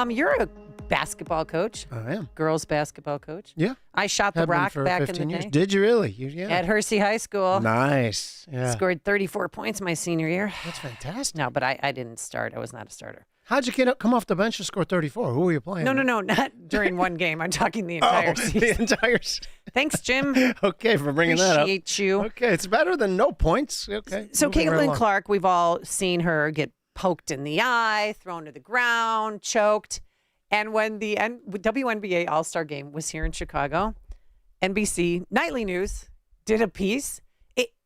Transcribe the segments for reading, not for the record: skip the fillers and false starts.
You're a basketball coach. I am. Girls basketball coach. Yeah. I shot the Have been rock for back 15 in the years. day. Did you really? Yeah. At Hersey High School. Nice. Yeah. Scored 34 points my senior year. That's fantastic. No, but I didn't start. I was not a starter. How'd you come off the bench to score 34? Who were you playing? No, not during one game. I'm talking the entire season. The entire Thanks, Jim. Okay, for bringing that up. Appreciate you. Okay, it's better than no points. Okay. So moving right Caitlin along. Clark, we've all seen her get poked in the eye, thrown to the ground, choked. And when the WNBA All-Star Game was here in Chicago, NBC Nightly News did a piece.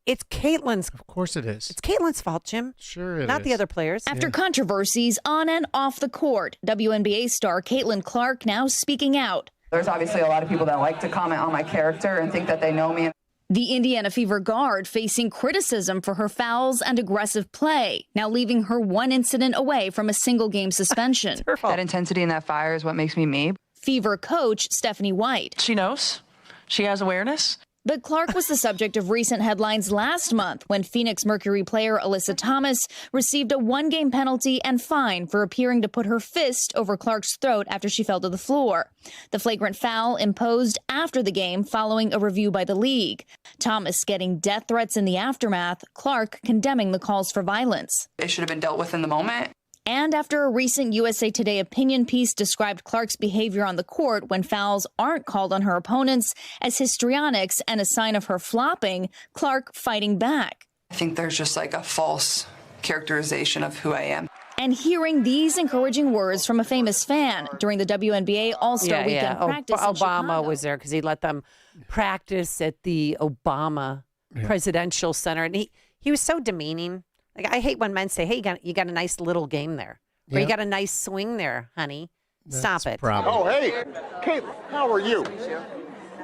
It's Caitlin's. Of course it is. It's Caitlin's fault, Jim. Sure it is. Not the other players. After controversies on and off the court, WNBA star Caitlin Clark now speaking out. There's obviously a lot of people that like to comment on my character and think that they know me. The Indiana Fever guard facing criticism for her fouls and aggressive play, now leaving her one incident away from a single-game suspension. It's her fault. That intensity and that fire is what makes me me. Fever coach Stephanie White. She knows. She has awareness. But Clark was the subject of recent headlines last month when Phoenix Mercury player Alyssa Thomas received a one-game penalty and fine for appearing to put her fist over Clark's throat after she fell to the floor. The flagrant foul imposed after the game following a review by the league. Thomas getting death threats in the aftermath, Clark condemning the calls for violence. It should have been dealt with in the moment. And after a recent USA Today opinion piece described Clark's behavior on the court when fouls aren't called on her opponents as histrionics and a sign of her flopping, Clark fighting back. I think there's just like a false characterization of who I am. And hearing these encouraging words from a famous fan during the WNBA All-Star Weekend practice in Obama Chicago. was there because he let them practice at the Obama Presidential Center. And he was so demeaning. Like, I hate when men say, hey, you got a nice little game there. Or you got a nice swing there, honey. Stop it. Oh, hey, Kate, how are you?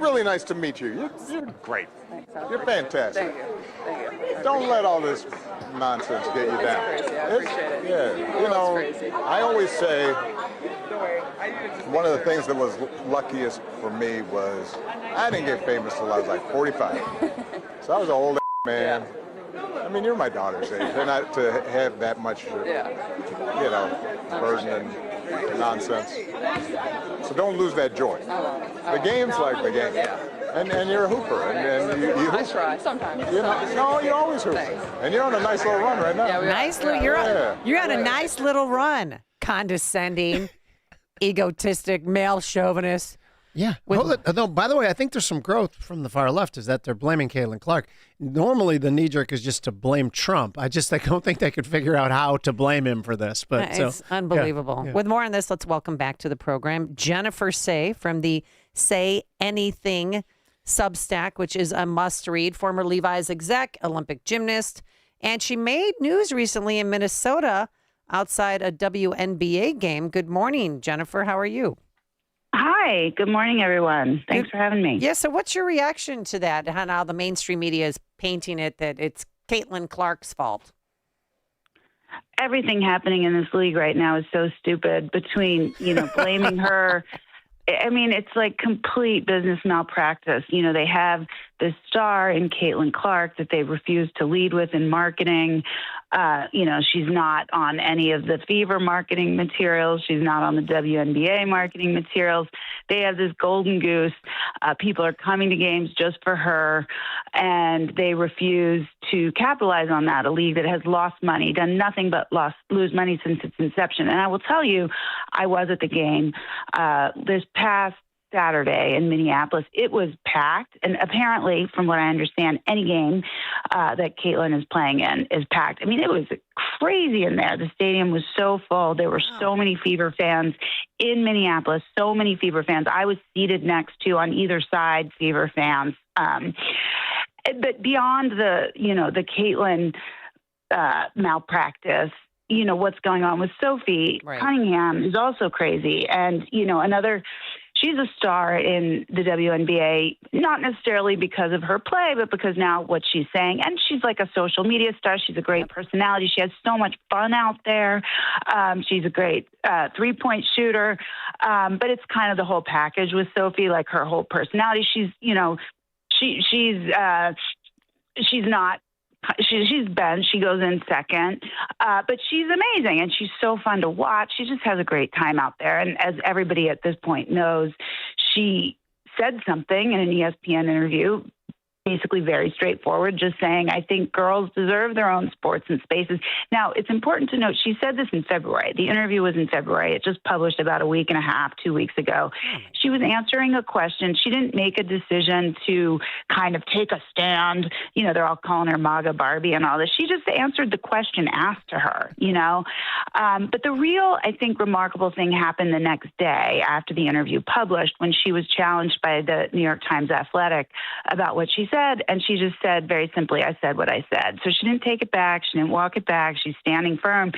Really nice to meet you. You're great. You're fantastic. Thank you. Don't let all this nonsense get you down. Yeah, you know, I always say one of the things that was luckiest for me was I didn't get famous till I was like 45. So I was an old man. I mean, you're my daughter's age. They're not to have that much, burden and nonsense. So don't lose that joy. The game's like the game. And you're a hooper. And you I try sometimes. No, you always hoop. And you're on a nice little run right now. You're on a nice little run. Condescending, egotistic, male chauvinist. Yeah. No, by the way, I think there's some growth from the far left is that they're blaming Caitlin Clark. Normally, the knee-jerk is just to blame Trump. I don't think they could figure out how to blame him for this. But It's unbelievable. Yeah. With more on this, let's welcome back to the program Jennifer Sey from the Say Anything Substack, which is a must-read. Former Levi's exec, Olympic gymnast. And she made news recently in Minnesota outside a WNBA game. Good morning, Jennifer. How are you? Hi, good morning, everyone. Thanks for having me. Yeah, so what's your reaction to that, how the mainstream media is painting it that it's Caitlin Clark's fault? Everything happening in this league right now is so stupid between, blaming her. I mean, it's like complete business malpractice. They have this star in Caitlin Clark that they refuse to lead with in marketing. She's not on any of the Fever marketing materials. She's not on the WNBA marketing materials. They have this golden goose. People are coming to games just for her, and they refuse to capitalize on that. A league that has lost money, done nothing but lose money since its inception. And I will tell you, I was at the game this past Saturday in Minneapolis. It was packed, and apparently, from what I understand, any game that Caitlin is playing in is packed. I mean, it was crazy in there. The stadium was so full. There were so many Fever fans in Minneapolis, so many Fever fans. I was seated next to, on either side, Fever fans. But beyond the Caitlin malpractice, what's going on with Sophie Cunningham is also crazy. And, she's a star in the WNBA, not necessarily because of her play, but because now what she's saying. And she's like a social media star. She's a great personality. She has so much fun out there. She's a great three-point shooter. But it's kind of the whole package with Sophie, like her whole personality. She's not she's bench. She goes in second, but she's amazing and she's so fun to watch. She just has a great time out there. And as everybody at this point knows, she said something in an ESPN interview, basically very straightforward, just saying, I think girls deserve their own sports and spaces. Now, it's important to note, she said this in February. The interview was in February. It just published about a week and a half, 2 weeks ago. She was answering a question. She didn't make a decision to kind of take a stand. You know, they're all calling her MAGA Barbie and all this. She just answered the question asked to her, you know. But the real, I think, remarkable thing happened the next day after the interview published when she was challenged by the New York Times Athletic about what she said. And she just said very simply, I said what I said. So she didn't take it back. She didn't walk it back. She's standing firm.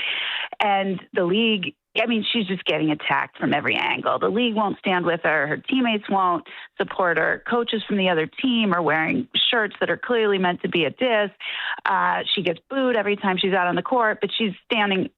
And the league, I mean, she's just getting attacked from every angle. The league won't stand with her. Her teammates won't support her. Coaches from the other team are wearing shirts that are clearly meant to be a diss. She gets booed every time she's out on the court, but she's standing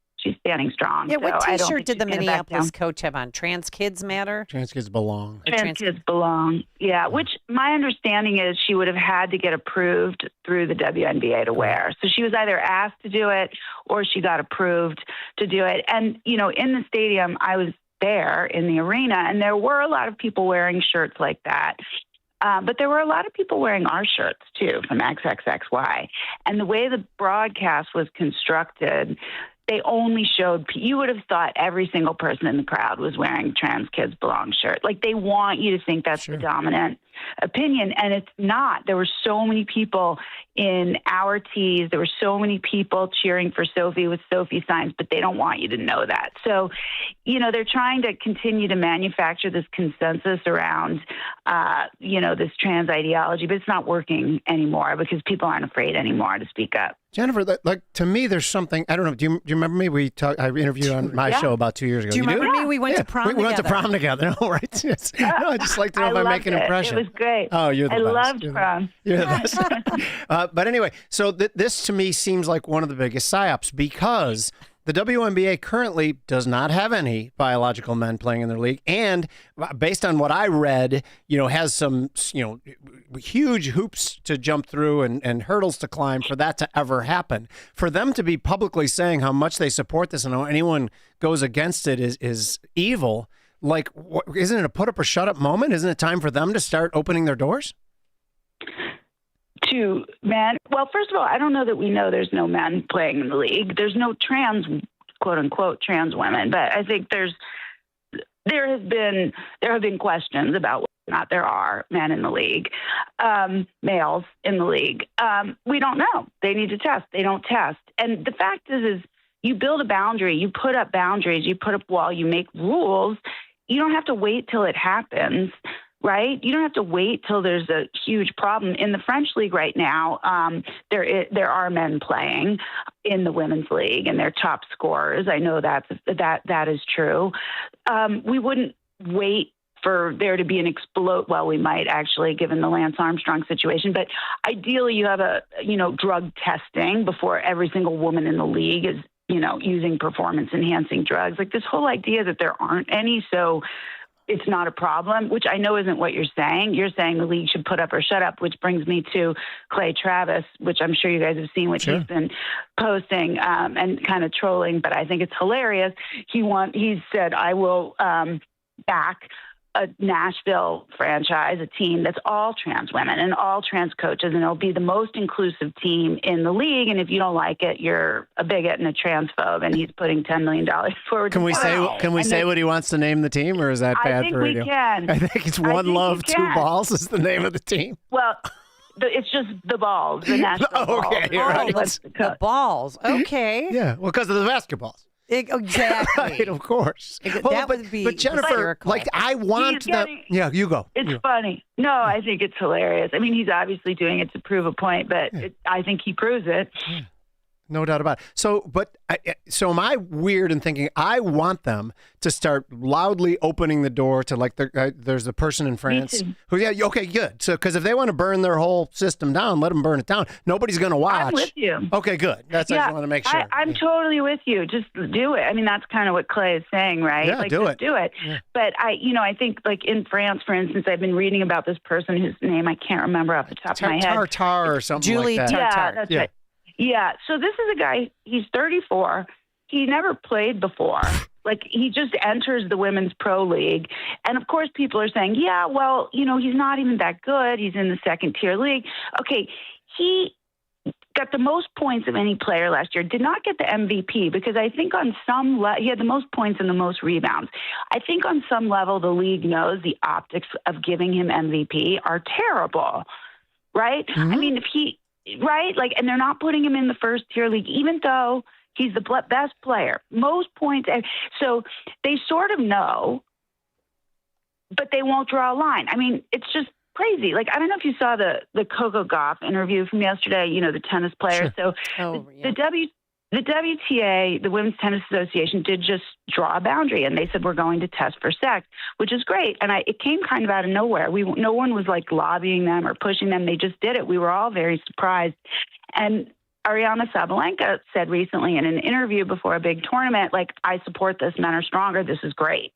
strong. Yeah, what So I don't T-shirt think did the she's gonna back Minneapolis down. coach have on? Trans kids matter? Trans kids belong. Trans kids belong. Yeah, which my understanding is she would have had to get approved through the WNBA to wear. So she was either asked to do it or she got approved to do it. And, you know, in the stadium, I was there in the arena, and there were a lot of people wearing shirts like that. But there were a lot of people wearing our shirts, too, from XXXY. And the way the broadcast was constructed, they only showed, you would have thought every single person in the crowd was wearing Trans Kids Belong shirt. Like, they want you to think that's the dominant opinion, and it's not. There were so many people in our tees. There were so many people cheering for Sophie with Sophie signs, but they don't want you to know that. So, you know, they're trying to continue to manufacture this consensus around, you know, this trans ideology, but it's not working anymore because people aren't afraid anymore to speak up. Jennifer, like to me, there's something, I don't know. Do you remember me? I interviewed you on my show about 2 years ago. Do you remember me? We went to prom We went to prom together. No, right? Yes. No, I just like to know if I make an impression. It was great. Oh, you're the best. I loved prom. You're the best. But anyway, so this to me seems like one of the biggest psyops because the WNBA currently does not have any biological men playing in their league. And based on what I read, you know, has some, you know, huge hoops to jump through and hurdles to climb for that to ever happen. For them to be publicly saying how much they support this and how anyone goes against it is evil. Like, isn't it a put up or shut up moment? Isn't it time for them to start opening their doors? To men, well, first of all, I don't know that we know there's no men playing in the league. There's no trans, quote unquote, trans women, but I think there have been questions about whether or not there are men in the league, males in the league. We don't know. They need to test. They don't test. And the fact is you build a boundary, you put up boundaries, you put up a wall, you make rules. You don't have to wait till it happens, right? You don't have to wait till there's a huge problem. In the French league right now, there are men playing in the women's league and they're top scorers. I know that is true. We wouldn't wait for there to be an explode. Well, we might actually, given the Lance Armstrong situation, but ideally you have drug testing before every single woman in the league is, using performance enhancing drugs. Like this whole idea that there aren't any, so it's not a problem, which I know isn't what you're saying. You're saying the league should put up or shut up, which brings me to Clay Travis, which I'm sure you guys have seen, which he's been posting and kind of trolling, but I think it's hilarious. He said, I will back a Nashville franchise, a team that's all trans women and all trans coaches, and it'll be the most inclusive team in the league. And if you don't like it, you're a bigot and a transphobe. And he's putting $10 million forward. Can we say what he wants to name the team, or is that bad for radio? I think we can. I think it's One Love, Two Balls is the name of the team. Well, it's just the Balls, the Nashville Balls. Okay, right. The Balls. Okay. Yeah, well, because of the basketballs. Exactly. Right, of course. But Jennifer, hysterical. I want that. Yeah, you go. It's funny. No, I think it's hilarious. I mean, he's obviously doing it to prove a point, but I think he proves it. Yeah. No doubt about it. So am I weird in thinking I want them to start loudly opening the door to there's a person in France who, okay, good. So, because if they want to burn their whole system down, let them burn it down. Nobody's going to watch. I'm with you. Okay, good. I just want to make sure. I'm totally with you. Just do it. I mean, that's kind of what Clay is saying, right? Yeah, do it. Yeah. But I think like in France, for instance, I've been reading about this person whose name I can't remember off the top of my head. Tartar or something Julie like that. Tartar. Yeah, that's right. Yeah. So this is a guy, he's 34. He never played before. Like, he just enters the women's pro league. And of course, people are saying, yeah, well, he's not even that good. He's in the second tier league. Okay. He got the most points of any player last year, did not get the MVP because I think on some he had the most points and the most rebounds. I think on some level, the league knows the optics of giving him MVP are terrible, right? Mm-hmm. I mean, and they're not putting him in the first tier league, even though he's the best player, most points. So they sort of know, but they won't draw a line. I mean, it's just crazy. Like, I don't know if you saw the Coco Gauff interview from yesterday, the tennis player. Sure. So the WTA, the Women's Tennis Association, did just draw a boundary, and they said, we're going to test for sex, which is great. And it came kind of out of nowhere. No one was like lobbying them or pushing them. They just did it. We were all very surprised. And Ariana Sabalenka said recently in an interview before a big tournament, like, I support this. Men are stronger. This is great.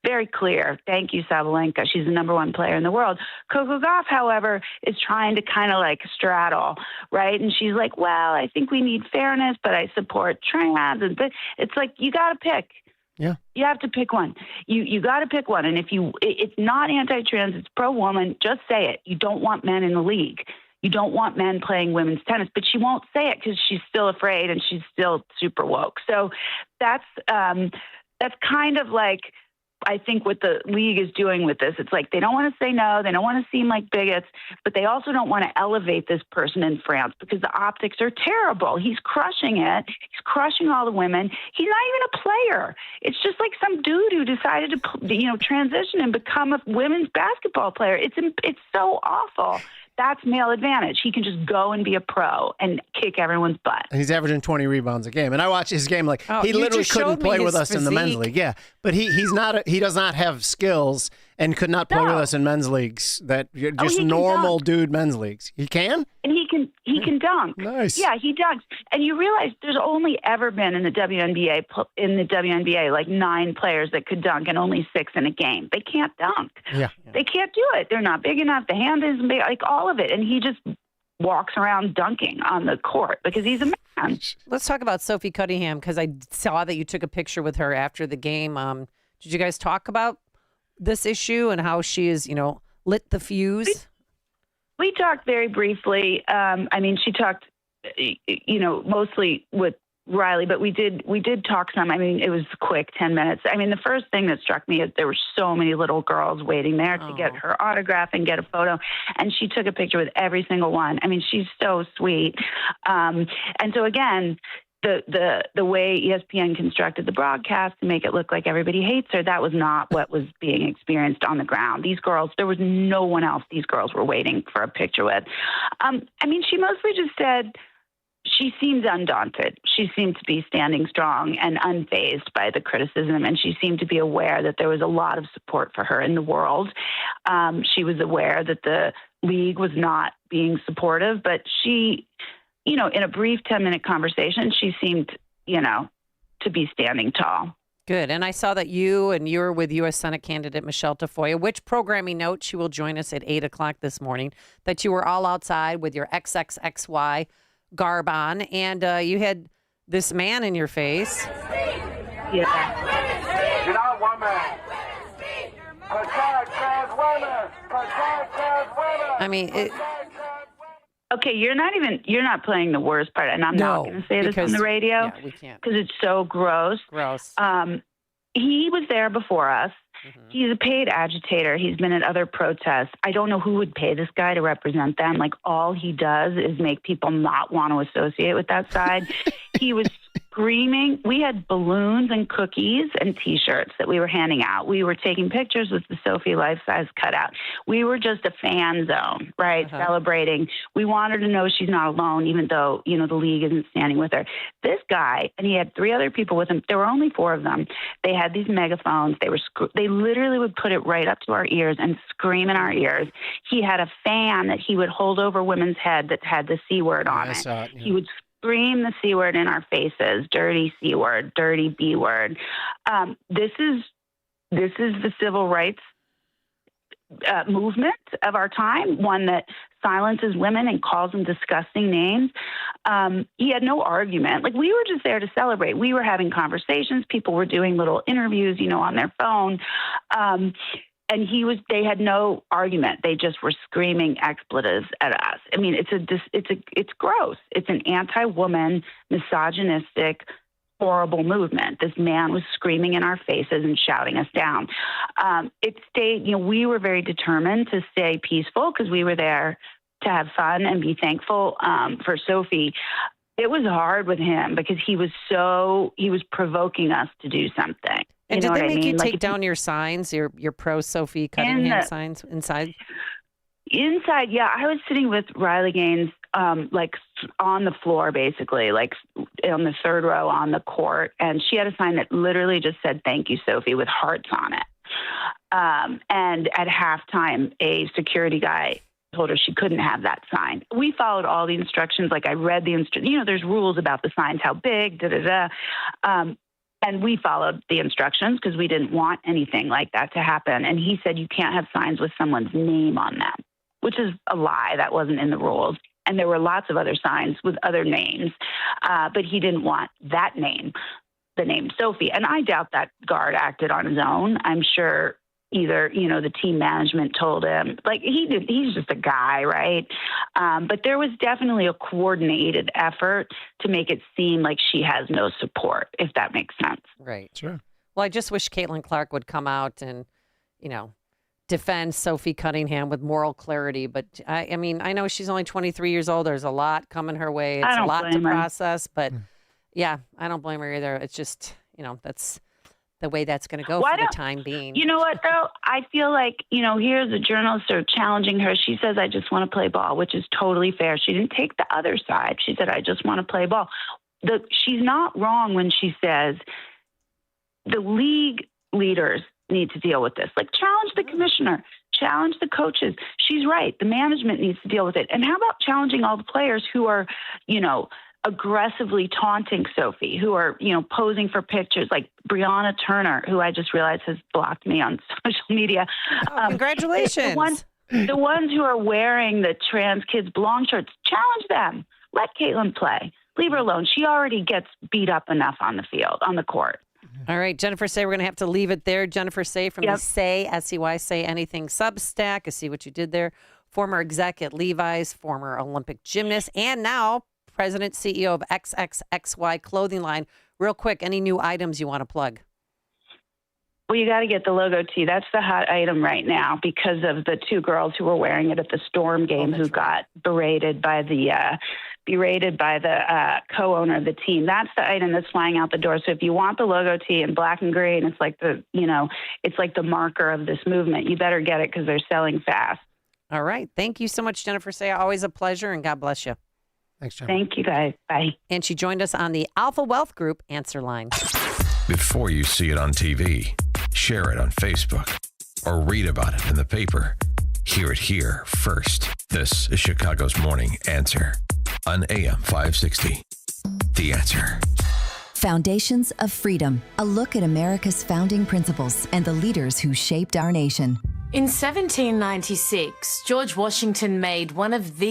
Very clear. Thank you, Sabalenka. She's the number one player in the world. Coco Gauff, however, is trying to kind of like straddle, right? And she's like, well, I think we need fairness, but I support trans. But it's like, you got to pick. Yeah. You have to pick one. You got to pick one. And if it's not anti-trans, it's pro-woman, just say it. You don't want men in the league. You don't want men playing women's tennis, but she won't say it because she's still afraid and she's still super woke. So that's kind of like, I think what the league is doing with this. It's like, they don't want to say no. They don't want to seem like bigots, but they also don't want to elevate this person in France because the optics are terrible. He's crushing it. He's crushing all the women. He's not even a player. It's just like some dude who decided to, transition and become a women's basketball player. It's so awful. That's male advantage. He can just go and be a pro and kick everyone's butt. And he's averaging 20 rebounds a game. And I watch his game he you literally just couldn't showed me play with his us in the men's physique. league. Yeah. But he does not have skills and could not play with us in men's leagues he can normal dunk. dude men's leagues. He can? And he can dunk. Nice. Yeah, he dunks. And you realize there's only ever been in the WNBA like 9 players that could dunk and only 6 in a game. They can't dunk. Yeah. They can't do it. They're not big enough. The hand isn't big, like all of it. And he just walks around dunking on the court because he's a man. Let's talk about Sophie Cunningham because I saw that you took a picture with her after the game. Did you guys talk about this issue and how she is, lit the fuse? We talked very briefly. She talked, mostly with Riley, but we did talk some. It was quick, 10 minutes. The first thing that struck me is there were so many little girls waiting there to get her autograph and get a photo. And she took a picture with every single one. She's so sweet. And so again, the way ESPN constructed the broadcast to make it look like everybody hates her, that was not what was being experienced on the ground. These girls, there was no one else these girls were waiting for a picture with. She mostly just said she seemed undaunted. She seemed to be standing strong and unfazed by the criticism, and she seemed to be aware that there was a lot of support for her in the world. She was aware that the league was not being supportive, but she, in a brief 10-minute conversation, she seemed, to be standing tall. Good. And I saw that you were with U.S. Senate candidate Michelle Tafoya, which programming note she will join us at 8 o'clock this morning, that you were all outside with your XXXY garb on, and you had this man in your face. Yeah. You're not one man. Protect trans women. Protect trans women. Okay, you're not playing the worst part, and I'm not going to say this on the radio. Yeah, we can't. Because it's so gross. Gross. He was there before us. Mm-hmm. He's a paid agitator. He's been at other protests. I don't know who would pay this guy to represent them. Like, all he does is make people not want to associate with that side. He was screaming. We had balloons and cookies and T-shirts that we were handing out. We were taking pictures with the Sophie life-size cutout. We were just a fan zone, right, celebrating. We want her to know she's not alone, even though, the league isn't standing with her. This guy, and he had 3 other people with him. There were only 4 of them. They had these megaphones. They literally would put it right up to our ears and scream in our ears. He had a fan that he would hold over women's head that had the C word on it. Yeah. He would scream the C word in our faces, dirty C word, dirty B word. This is the civil rights movement of our time, one that silences women and calls them disgusting names. He had no argument. Like, we were just there to celebrate. We were having conversations. People were doing little interviews, on their phone. And they had no argument. They just were screaming expletives at us. I mean, it's gross. It's an anti-woman, misogynistic, horrible movement. This man was screaming in our faces and shouting us down. It stayed, we were very determined to stay peaceful because we were there to have fun and be thankful for Sophie. It was hard with him because he was provoking us to do something. And did they make you take down your signs, your pro Sophie Cunningham signs inside? Inside, yeah. I was sitting with Riley Gaines, on the floor, basically, like on the third row on the court. And she had a sign that literally just said, "Thank you, Sophie," with hearts on it. And at halftime, a security guy told her she couldn't have that sign. We followed all the instructions. Like, I read the there's rules about the signs, how big, and we followed the instructions because we didn't want anything like that to happen. And he said, you can't have signs with someone's name on them, which is a lie. That wasn't in the rules. And there were lots of other signs with other names, but he didn't want that name, the name Sophie. And I doubt that guard acted on his own. I'm sure either, the team management told him, he's just a guy, right? But there was definitely a coordinated effort to make it seem like she has no support, if that makes sense. Right. Sure. Well, I just wish Caitlin Clark would come out and, defend Sophie Cunningham with moral clarity. But I know she's only 23 years old. There's a lot coming her way. It's a lot to process. But yeah, I don't blame her either. It's just, that's the way that's going to go for the time being. You know what, though? I feel like, here's a journalist sort of challenging her. She says, I just want to play ball, which is totally fair. She didn't take the other side. She said, I just want to play ball. She's not wrong when she says the league leaders need to deal with this. Challenge the commissioner, challenge the coaches. She's right. The management needs to deal with it. And how about challenging all the players who are, aggressively taunting Sophie, who are, posing for pictures, like Brianna Turner, who I just realized has blocked me on social media. Congratulations. The ones who are wearing the trans kids belong shirts, challenge them. Let Caitlin play. Leave her alone. She already gets beat up enough on the court. All right, Jennifer Sey, we're going to have to leave it there. Jennifer Sey from the Say, S-E-Y, Say Anything Substack. I see what you did there. Former exec at Levi's, former Olympic gymnast, and now president, CEO of XXXY clothing line. Real quick, any new items you want to plug? Well, you got to get the logo tee. That's the hot item right now because of the two girls who were wearing it at the Storm game who got berated by the co-owner of the team. That's the item that's flying out the door. So if you want the logo tee in black and green, it's like the marker of this movement. You better get it because they're selling fast. All right. Thank you so much, Jennifer Sey. Always a pleasure, and God bless you. Thanks, Jennifer. Thank you, guys. Bye. And she joined us on the Alpha Wealth Group Answer Line. Before you see it on TV, share it on Facebook, or read about it in the paper, hear it here first. This is Chicago's Morning Answer on AM 560. The Answer. Foundations of Freedom, a look at America's founding principles and the leaders who shaped our nation. In 1796, George Washington made one of the